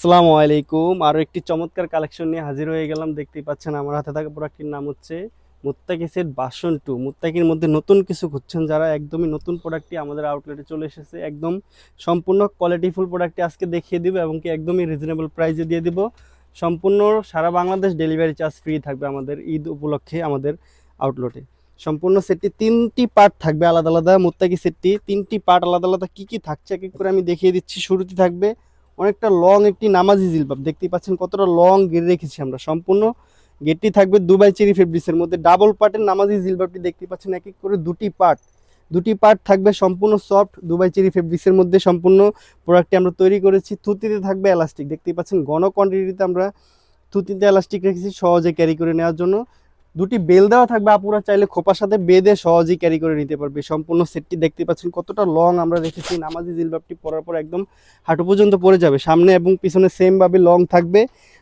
আসসালামু আলাইকুম। আরো একটি চমৎকার কালেকশন নিয়ে হাজির হয়ে গেলাম। দেখতেই পাচ্ছেন আমার হাতে থাকা প্রোডাক্টটির নাম হচ্ছে মুত্তাকি সেট ভার্সন 2। মুত্তাকির মধ্যে নতুন কিছু খুঁজছেন যারা, একদমই নতুন প্রোডাক্টটি আমাদের আউটলেটে চলে এসেছে। একদম সম্পূর্ণ কোয়ালিটিফুল প্রোডাক্টটি আজকে দেখিয়ে দিব এবং কি একদমই রিজনেবল প্রাইসে দিয়ে দিব। সম্পূর্ণ সারা বাংলাদেশ ডেলিভারি চার্জ ফ্রি থাকবে আমাদের ঈদ উপলক্ষে আমাদের আউটলেটে। সম্পূর্ণ সেটটি 3টি পার্ট থাকবে আলাদা আলাদা। মুত্তাকি সেটটি 3টি পার্ট আলাদা আলাদা। কি কি থাকছে এক এক করে আমি দেখিয়ে দিচ্ছি। শুরুতে থাকবে অনেকটা লং একটি নামাজি জিলবাব, দেখতেই পাচ্ছেন কতটা লং গেট রেখেছি আমরা। সম্পূর্ণ গেটটি থাকবে দুবাই চেরি ফেব্রিক্সের মধ্যে ডাবল পার্টের নামাজি জিলবাবটি দেখতে পাচ্ছেন এক এক করে দুটি পার্ট থাকবে। সম্পূর্ণ সফট দুবাই চেরি ফেব্রিক্সের মধ্যে সম্পূর্ণ প্রোডাক্টটি আমরা তৈরি করেছি। থুতিতে থাকবে এলাস্টিক, দেখতেই পাচ্ছেন ঘন কোয়ান্টিটিতে আমরা থুতিতে এলাস্টিক রেখেছি সহজে ক্যারি করে নেওয়ার জন্য। দুটি বেল দেওয়া থাকবে, আপুরা চাইলে খোপার সাথে বেঁধে সহজেই ক্যারি করে নিতে পারবে। সম্পূর্ণ সেটটি দেখতে পাচ্ছেন কতটা লং আমরা রেখেছি। নামাজি জিলবাবটি পরার পর একদম হাঁটু পর্যন্ত পরে যাবে। সামনে এবং পিছনে সেম ভাবে লং থাকবে।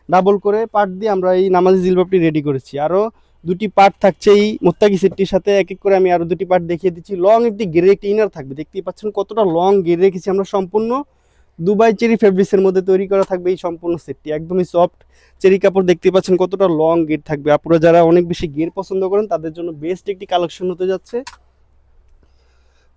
ডাবল করে পার্ট দিয়ে আমরা এই নামাজি জিলবাবটি রেডি করেছি। আরো দুটি পার্ট থাকছে এই মুত্তাকি সেটটির সাথে। এক এক করে আমি আরো দুটি পার্ট দেখিয়ে দিচ্ছি। লং একটি গেরে একটি ইনার থাকবে, দেখতেই পাচ্ছেন কতটা লং গেরে রেখেছি আমরা। সম্পূর্ণ দুবাই চেরি ফেব্রিক্সের মধ্যে তৈরি করা থাকবে এই সম্পূর্ণ সেটটি। একদমই সফট চেরি কাপড়, দেখতে পাচ্ছেন কতটা লং গের থাকবে। আপনারা যারা অনেক বেশি গের পছন্দ করেন তাদের জন্য বেস্ট একটি কালেকশন হতে যাচ্ছে।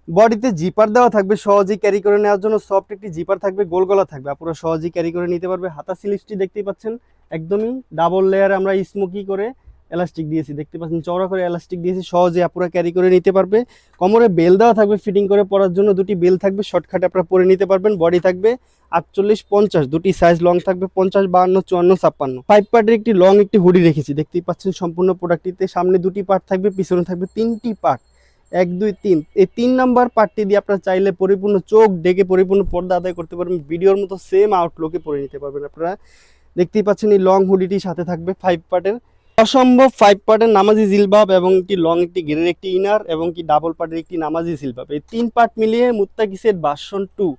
বডিতে জিপার দেওয়া থাকবে সহজেই ক্যারি করে নেওয়ার জন্য। সফট একটি জিপার থাকবে, গোল গলা থাকবে, আপনারা সহজেই ক্যারি করে নিতে পারবে। হাতা স্লিভসটি দেখতেই পাচ্ছেন একদমই ডাবল লেয়ার আমরা স্মোকি করে এলাস্টিক দিয়েছি, দেখতে পাচ্ছেন চওড়া করে এলাস্টিক দিয়েছি, সহজে আপনারা ক্যারি করে নিতে পারবে। কোমরে বেল দেওয়া থাকবে ফিটিং করে পরার জন্য। দুটি বেল থাকবে, শর্টকাটে আপনারা পরে নিতে পারবেন। বডি থাকবে 48-50, দুটি সাইজ লং থাকবে 50, 52, 54, 56। 5 পার্টের একটি লং একটি হুডি রেখেছি, দেখতেই পাচ্ছেন সম্পূর্ণ প্রোডাক্টটিতে। সামনে দুটি পার্ট থাকবে, পিছনে থাকবে 3টি পার্ট, 1, 2, 3। এই 3 নাম্বার পার্টটি দিয়ে আপনারা চাইলে পরিপূর্ণ চোখ ডেকে পরিপূর্ণ পর্দা আদায় করতে পারবেন। ভিডিওর মতো সেম আউটলুকে পরে নিতে পারবেন। আপনারা দেখতেই পাচ্ছেন এই লং হুডিটি সাথে থাকবে 5 পার্টের অসম্ভব 5 পার্টের নামাজি জিলবাব এবং একটি লং একটি ঘেরের একটি ইনার এবং কি ডাবল পার্টের একটি নামাজি জিলবাব। এই 3 পার্ট মিলিয়ে মুত্তাকি সেট ভার্সন 2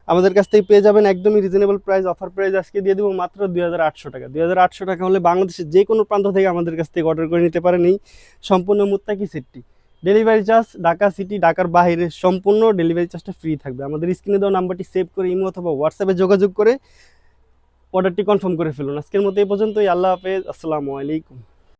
আমাদের কাছ থেকে পেয়ে যাবেন একদমই রিজনেবল প্রাইস। অফার প্রাইস আজকে দিয়ে দেবো মাত্র 2800 টাকা। 2800 টাকা হলে বাংলাদেশের যে কোনো প্রান্ত থেকে আমাদের কাছ থেকে অর্ডার করে নিতে পারেন এই সম্পূর্ণ মুত্তাকি সেটটি। ডেলিভারি চার্জ ঢাকা সিটি, ঢাকার বাইরে সম্পূর্ণ ডেলিভারি চার্জটা ফ্রি থাকবে। আমাদের স্ক্রিনে দেওয়া নাম্বারটি সেভ করে ইমো অথবা হোয়াটসঅ্যাপে যোগাযোগ করে অর্ডারটি কনফার্ম করে ফেলুন। আজকের মতো এই পর্যন্তই। আল্লাহ হাফেজ, আসসালামু আলাইকুম।